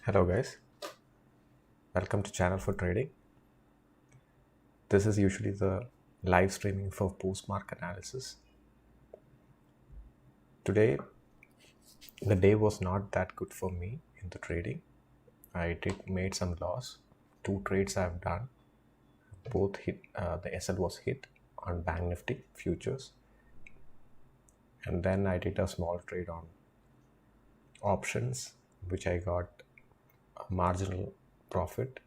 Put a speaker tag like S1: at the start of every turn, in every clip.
S1: Hello guys, welcome to channel for trading. This is usually the live streaming for post-market analysis. Today, the day was not that good for me in the trading. I made some loss. 2 trades I've done, both hit. The SL was hit on Banknifty futures, and then I did a small trade on options, which I got a marginal profit.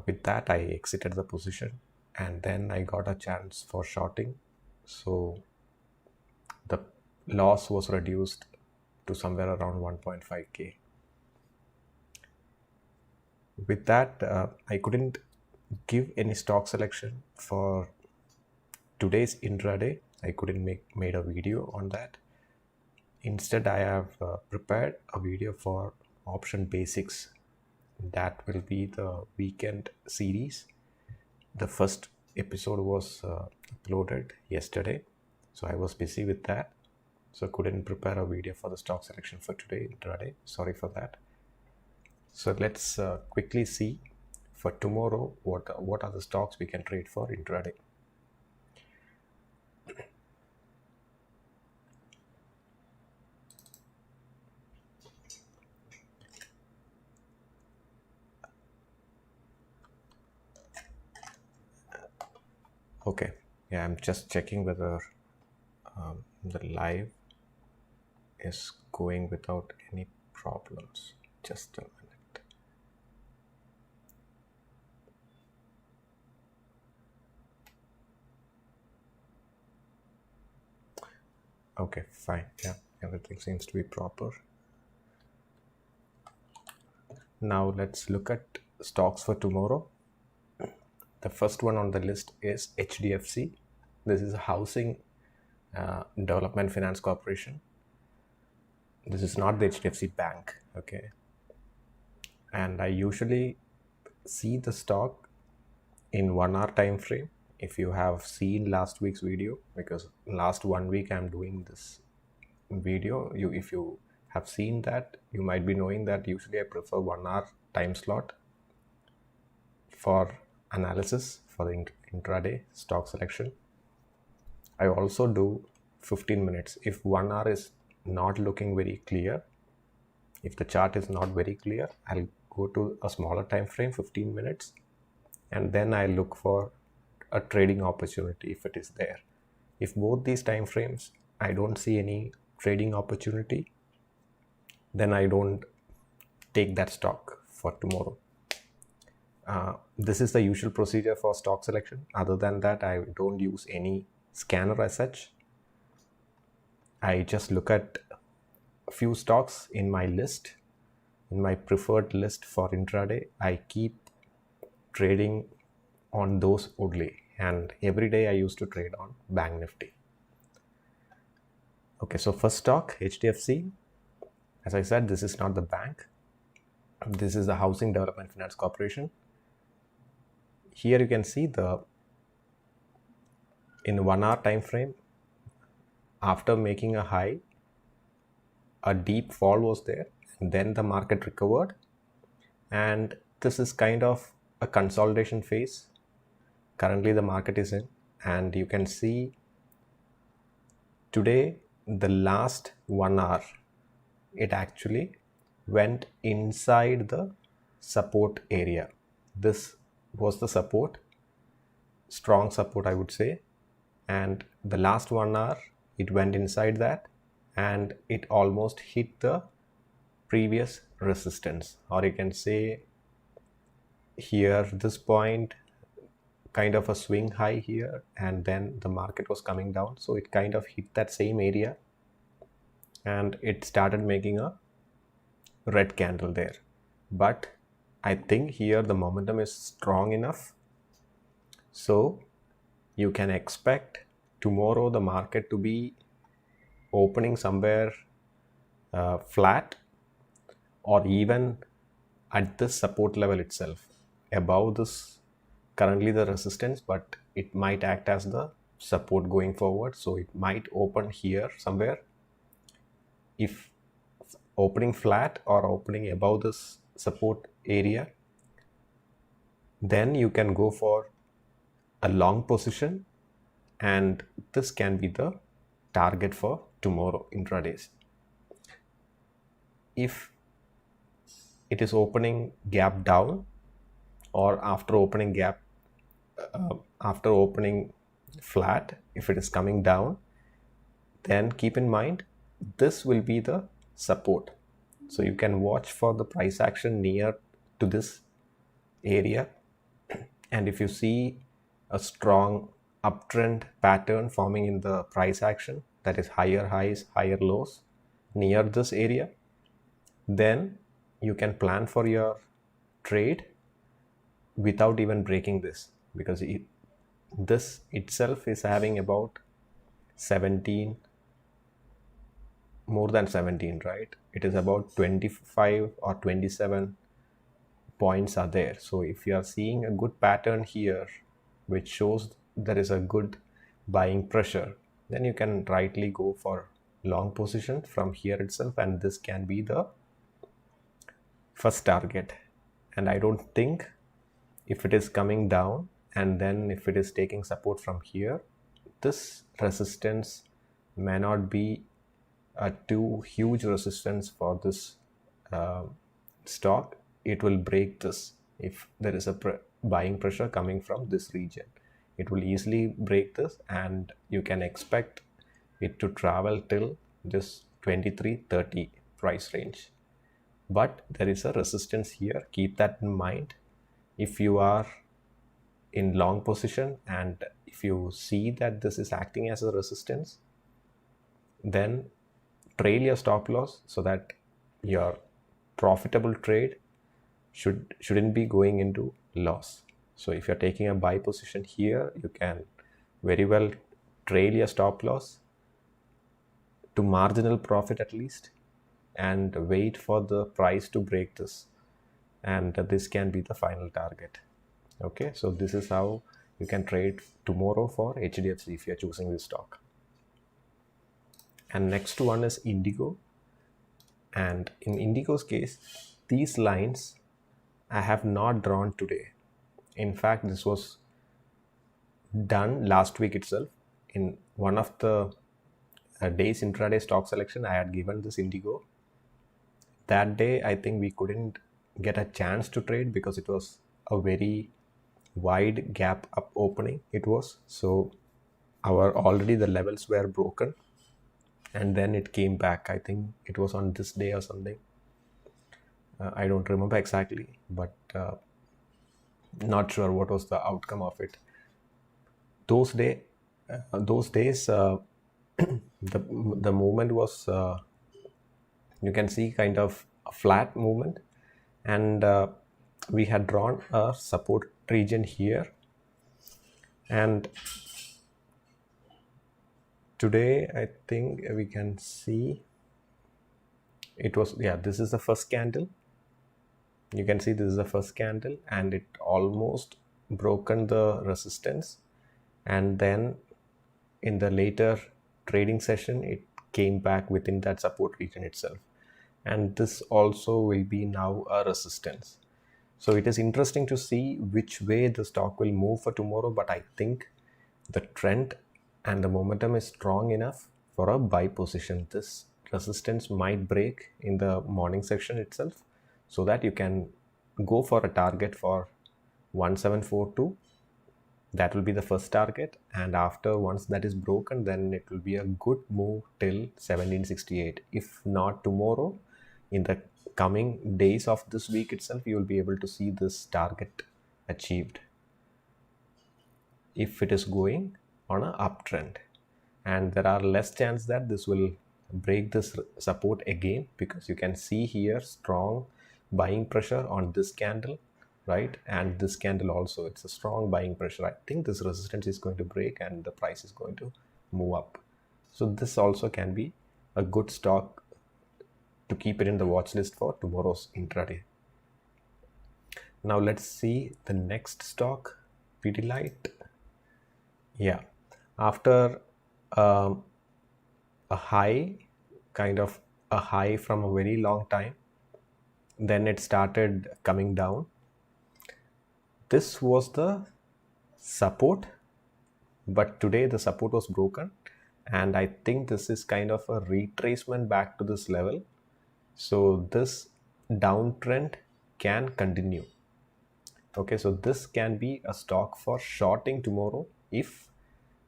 S1: With that, I exited the position, and then I got a chance for shorting. So the loss was reduced to somewhere around 1.5k. With that, I couldn't give any stock selection for today's intraday. I couldn't made a video on that. Instead, I have prepared a video for option basics. That will be the weekend series. The first episode was uploaded yesterday, so I was busy with that, so couldn't prepare a video for the stock selection for today intraday. Sorry for that. So let's quickly see for tomorrow what are the stocks we can trade for intraday. Okay, yeah, I'm just checking whether the live is going without any problems. Just a minute. Okay, fine. Yeah, everything seems to be proper. Now let's look at stocks for tomorrow. The first one on the list is HDFC. This is a Housing Development Finance Corporation. This is not the HDFC Bank, okay? And I usually see the stock in 1 hour time frame. If you have seen last week's video, because last 1 week I'm doing this video, if you have seen that, you might be knowing that usually I prefer 1 hour time slot for analysis for the intraday stock selection. I also do 15 minutes. If 1 hour is not looking very clear, if the chart is not very clear, I'll go to a smaller time frame, 15 minutes, and then I look for a trading opportunity if it is there. If both these time frames I don't see any trading opportunity, then I don't take that stock for tomorrow. This is the usual procedure for stock selection. Other than that, I don't use any scanner as such. I just look at a few stocks in my list, in my preferred list for intraday. I keep trading on those only, and every day I used to trade on Banknifty. Okay, so first stock, HDFC. As I said, this is not the bank. This is the Housing Development Finance Corporation. Here you can see in 1 hour time frame, after making a high, a deep fall was there, and then the market recovered, and this is kind of a consolidation phase currently the market is in. And you can see today, the last 1 hour, it actually went inside the support area. This was the support, strong support I would say, and the last 1 hour it went inside that, and it almost hit the previous resistance, or you can say here this point, kind of a swing high here, and then the market was coming down, so it kind of hit that same area and it started making a red candle there. But I think here the momentum is strong enough, so you can expect tomorrow the market to be opening somewhere flat, or even at this support level itself, above this currently the resistance, but it might act as the support going forward. So it might open here somewhere. If opening flat or opening above this support area, then you can go for a long position, and this can be the target for tomorrow intradays. If it is opening gap down, or after opening flat, if it is coming down, then keep in mind this will be the support. So you can watch for the price action near to this area, and if you see a strong uptrend pattern forming in the price action, that is higher highs, higher lows near this area, then you can plan for your trade without even breaking this, because this itself is having about 17, more than 17, right? It is about 25 or 27 points are there. So if you are seeing a good pattern here which shows there is a good buying pressure, then you can rightly go for long position from here itself, and this can be the first target. And I don't think, if it is coming down and then if it is taking support from here, this resistance may not be a too huge resistance for this stock. It will break this if there is a buying pressure coming from this region. It will easily break this, and you can expect it to travel till this 2330 price range. But there is a resistance here, keep that in mind. If you are in long position and if you see that this is acting as a resistance, then trail your stop loss so that your profitable trade shouldn't be going into loss. So if you're taking a buy position here, you can very well trail your stop loss to marginal profit at least, and wait for the price to break this, and this can be the final target. Okay, so this is how you can trade tomorrow for HDFC if you're choosing this stock. And next one is Indigo. And in Indigo's case, these lines I have not drawn today. In fact, this was done last week itself. In one of the days intraday stock selection, I had given this Indigo. That day, I think we couldn't get a chance to trade because it was a very wide gap up opening. It was, so already the levels were broken, and then it came back. I think it was on this day or something. I don't remember exactly, but not sure what was the outcome of it. Those days, the movement was, you can see, kind of a flat movement, and we had drawn a support region here, and today I think we can see it was, yeah, this is the first candle. You can see this is the first candle, and it almost broken the resistance, and then in the later trading session it came back within that support region itself, and this also will be now a resistance. So it is interesting to see which way the stock will move for tomorrow, but I think the trend and the momentum is strong enough for a buy position. This resistance might break in the morning section itself, so that you can go for a target for 1742. That will be the first target, and after, once that is broken, then it will be a good move till 1768. If not tomorrow, in the coming days of this week itself, you will be able to see this target achieved if it is going on an uptrend. And there are less chance that this will break this support again, because you can see here strong buying pressure on this candle, right? And this candle also, it's a strong buying pressure. I think this resistance is going to break and the price is going to move up. So this also can be a good stock to keep it in the watch list for tomorrow's intraday. Now let's see the next stock, Pidilite. Yeah, after a high, kind of a high from a very long time. Then it started coming down. This was the support, but today the support was broken, and I think this is kind of a retracement back to this level. So this downtrend can continue. Okay, so this can be a stock for shorting tomorrow if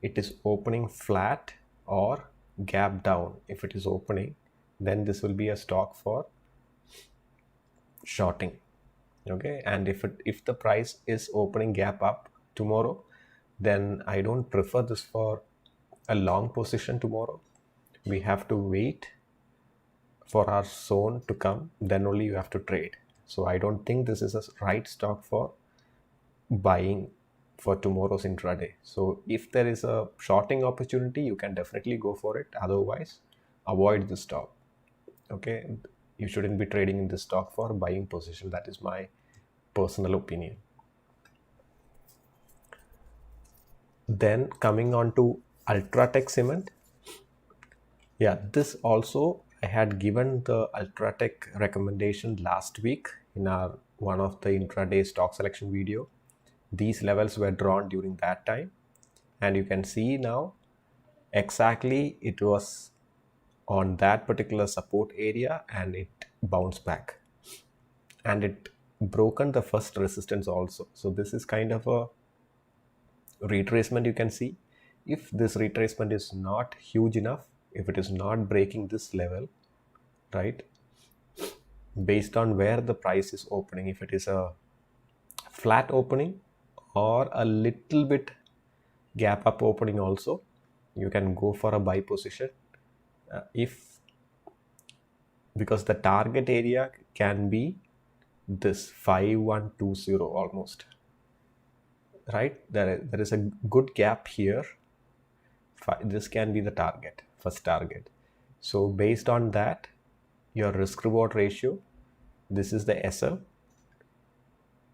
S1: it is opening flat or gap down. If it is opening, then this will be a stock for shorting. Okay, and if the price is opening gap up tomorrow, then I don't prefer this for a long position tomorrow. We have to wait for our zone to come, then only you have to trade. So I don't think this is a right stock for buying for tomorrow's intraday. So if there is a shorting opportunity, you can definitely go for it. Otherwise, avoid the stock. Okay, you shouldn't be trading in this stock for buying position. That is my personal opinion. Then coming on to ULTRATECH cement. Yeah, this also I had given the ULTRATECH recommendation last week in our one of the intraday stock selection video. These levels were drawn during that time, and you can see now exactly it was on that particular support area and it bounced back, and it broken the first resistance also. So this is kind of a retracement. You can see if this retracement is not huge enough, if it is not breaking this level, right, based on where the price is opening, if it is a flat opening or a little bit gap up opening also, you can go for a buy position. Because the target area can be this 5120 almost, right? There is a good gap here. This can be the target, first target. So based on that, your risk reward ratio, this is the SL.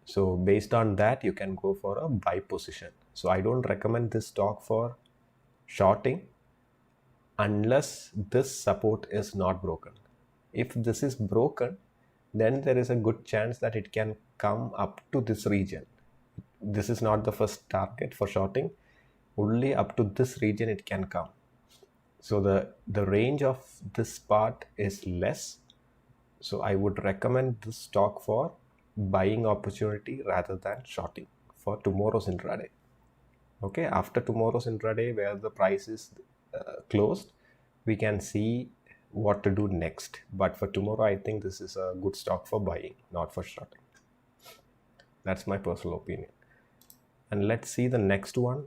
S1: So based on that, you can go for a buy position. So I don't recommend this stock for shorting unless this support is not broken. If this is broken, then there is a good chance that it can come up to this region. This is not the first target for shorting. Only up to this region it can come. So the range of this part is less. So I would recommend this stock for buying opportunity rather than shorting for tomorrow's intraday. Okay, after tomorrow's intraday where the price is closed, we can see what to do next. But for tomorrow, I think this is a good stock for buying, not for shorting. That's my personal opinion. And let's see the next one,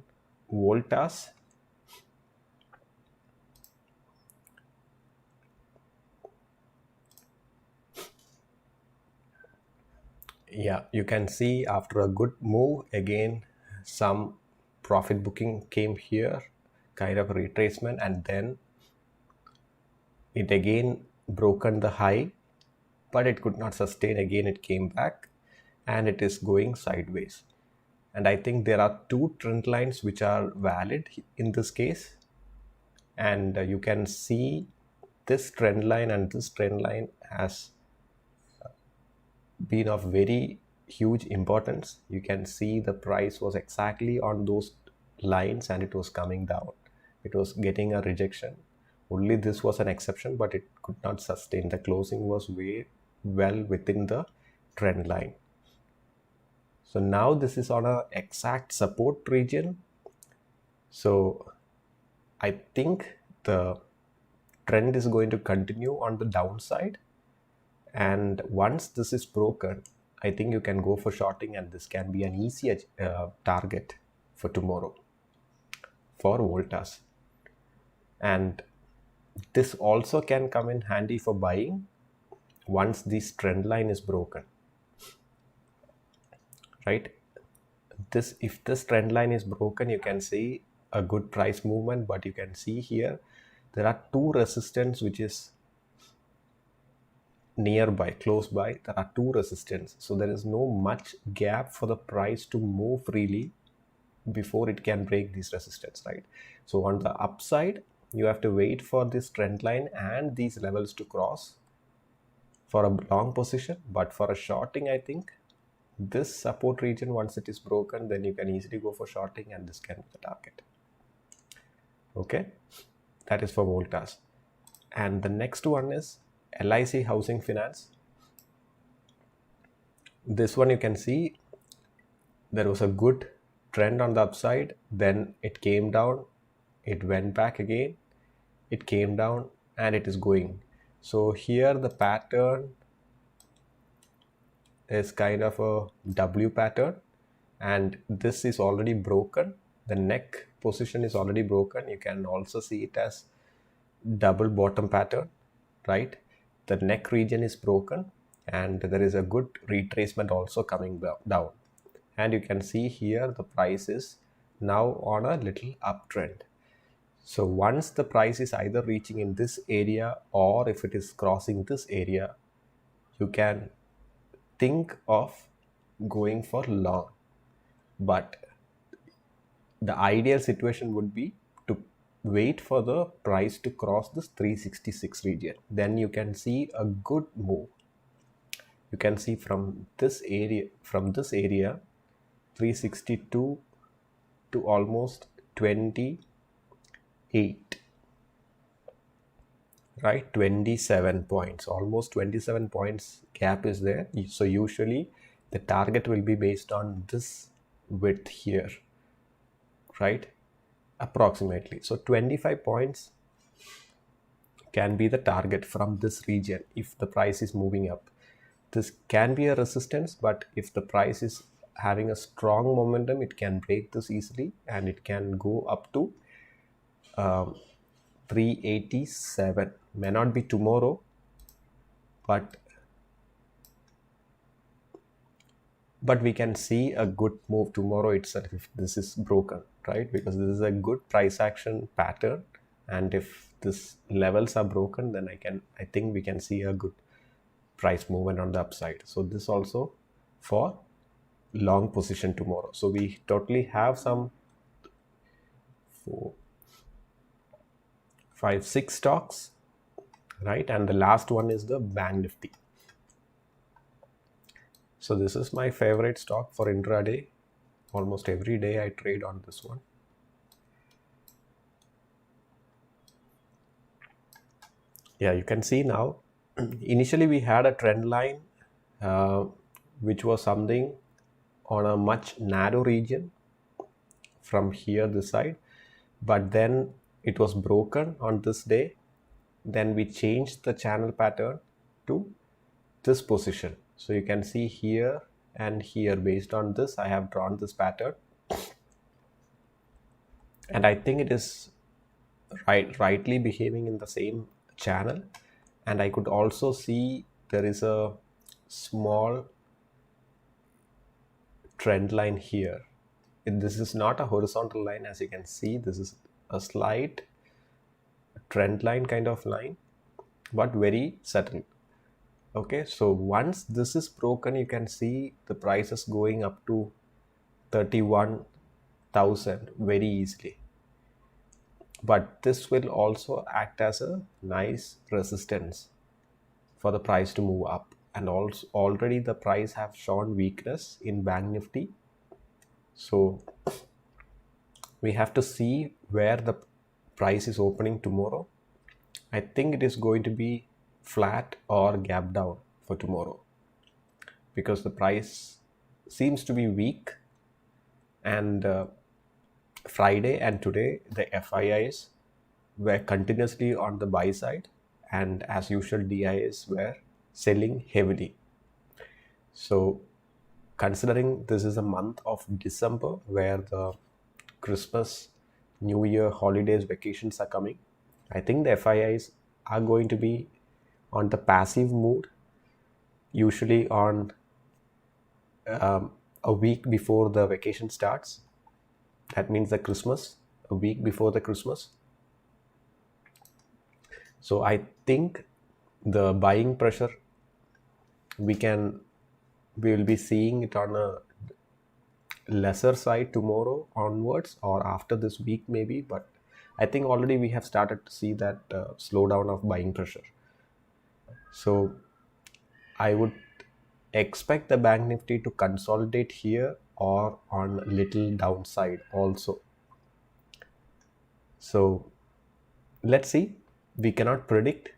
S1: Voltas. Yeah, you can see after a good move, again, some profit booking came here, kind of retracement, and then it again broken the high, but it could not sustain. Again, it came back and it is going sideways. And I think there are two trend lines which are valid in this case. And you can see this trend line and this trend line has been of very huge importance. You can see the price was exactly on those lines and it was coming down. It was getting a rejection. Only this was an exception, but it could not sustain. The closing was way well within the trend line. So now this is on a exact support region. So I think the trend is going to continue on the downside. And once this is broken, I think you can go for shorting, and this can be an easy target for tomorrow for Voltas. And this also can come in handy for buying once this trend line is broken, right? If this trend line is broken, you can see a good price movement, but you can see here there are two resistance which is nearby, close by. There are two resistance, so there is no much gap for the price to move freely before it can break these resistance, right? So on the upside, you have to wait for this trend line and these levels to cross for a long position. But for a shorting, I think this support region, once it is broken, then you can easily go for shorting, and this can be the target. Okay, that is for Voltas. And the next one is LIC Housing Finance. This one you can see there was a good trend on the upside, then it came down, it went back again, it came down, and it is going. So here the pattern is kind of a W pattern, and this is already broken. The neck position is already broken. You can also see it as double bottom pattern, right? The neck region is broken, and there is a good retracement also coming down. And you can see here the price is now on a little uptrend. So once the price is either reaching in this area, or if it is crossing this area, you can think of going for long. But the ideal situation would be to wait for the price to cross this 366 region. Then you can see a good move. You can see from this area 362 to almost 28, right? 27 points, almost 27 points gap is there. So usually the target will be based on this width here, right? Approximately. So 25 points can be the target from this region if the price is moving up. This can be a resistance, but if the price is having a strong momentum, it can break this easily, and it can go up to 387. May not be tomorrow, but we can see a good move tomorrow itself if this is broken, right? Because this is a good price action pattern, and if this levels are broken, then I think we can see a good price movement on the upside. So this also for long position tomorrow. So we totally have some 4, 5, 6 stocks, right? And the last one is the Banknifty. So this is my favorite stock for intraday. Almost every day I trade on this one. Yeah, you can see now, initially we had a trend line which was something on a much narrow region from here this side, but then it was broken on this day. Then we changed the channel pattern to this position. So you can see here and here, based on this I have drawn this pattern, and I think it is rightly behaving in the same channel. And I could also see there is a small trend line here. This is not a horizontal line, as you can see. This is a slight trend line kind of line, but very subtle. Okay, so once this is broken, you can see the price is going up to 31,000 very easily. But this will also act as a nice resistance for the price to move up. And also already the price have shown weakness in Banknifty. So we have to see where the price is opening tomorrow. I think it is going to be flat or gap down for tomorrow, because the price seems to be weak, and Friday and today the FIIs were continuously on the buy side, and as usual DIs were selling heavily. So considering this is a month of December where the Christmas, New Year, holidays, vacations are coming, I think the FIIs are going to be on the passive mood, usually on a week before the vacation starts. That means the Christmas, a week before the Christmas. So I think the buying pressure, we will be seeing it on a lesser side tomorrow onwards, or after this week maybe. But I think already we have started to see that slowdown of buying pressure. So I would expect the bank nifty to consolidate here or on little downside also. So let's see. We cannot predict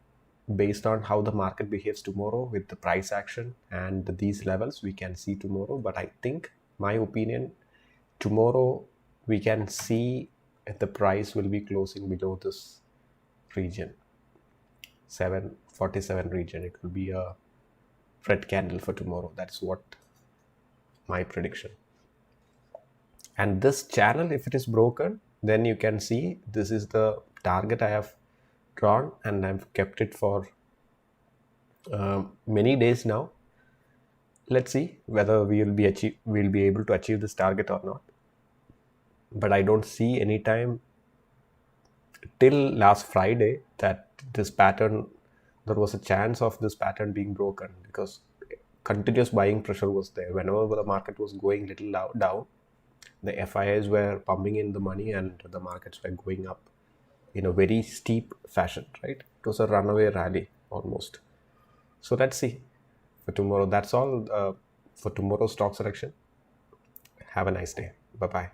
S1: based on how the market behaves tomorrow with the price action and these levels. We can see tomorrow, but I think, my opinion, tomorrow we can see if the price will be closing below this region, 747 region. It will be a red candle for tomorrow. That's what my prediction. And this channel, if it is broken, then you can see this is the target I have drawn, and I've kept it for many days now. Let's see whether we'll be able to achieve this target or not. But I don't see any time till last Friday that this pattern, there was a chance of this pattern being broken, because continuous buying pressure was there. Whenever the market was going little down, the FIIs were pumping in the money and the markets were going up in a very steep fashion, right? It was a runaway rally almost. So let's see for tomorrow. That's all for tomorrow's stock selection. Have a nice day. Bye-bye.